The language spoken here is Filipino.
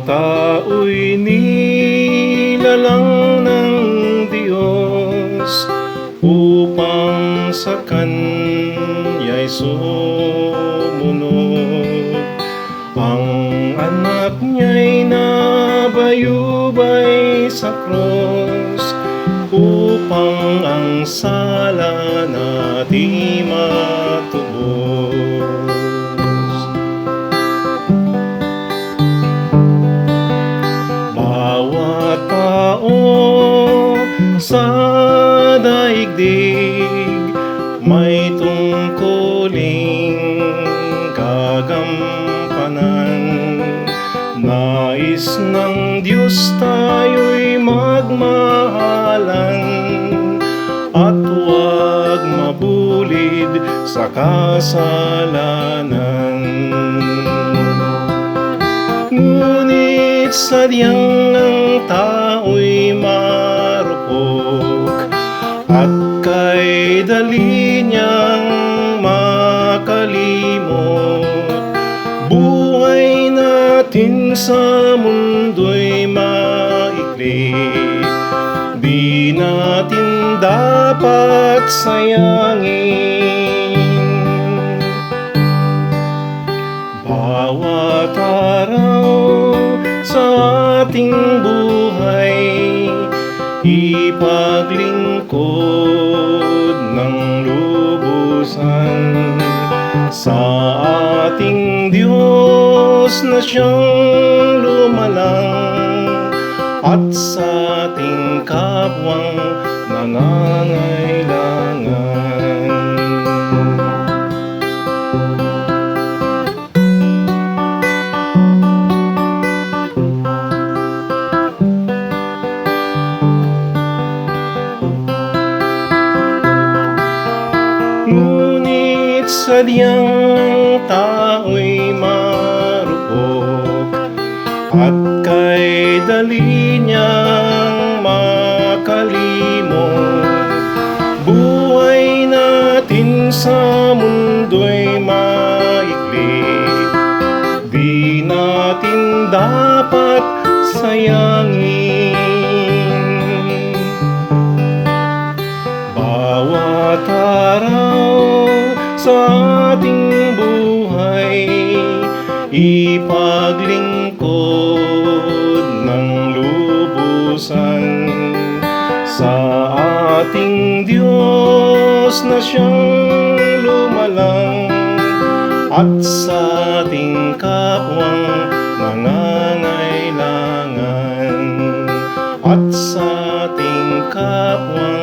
tao'y nilalang ng Diyos upang sa Kanya'y sumunod. Ang anak niya'y nabayubay sa krus upang ang sala natin matubos. Bawat tao sa daigdig may tungkuling gagampanan. Nais ng Diyos tayo'y magmahalan at huwag mabulid sa kasalanan. Ngunit sadyang ang tao'y marupok at kay dali niyang makalimot. Buhay natin sa mundo'y maikli, di natin dapat sayangin. Bawat araw sa ating buhay ipaglingkod ng lubusan sa ating Diyos na siyang lumalang at sa ating kapwang nangangailangan. Ngunit sadyang ang tao'y marupok at kay dali niyang makalimot. Buhay natin sa mundo'y maikli, di natin dapat sayangin. Bawat araw sa ating buhay ipaglingkod ng lubusan sa ating Diyos na siyang lumalang at sa ating kapwang nangangailangan, at sa ating kapwang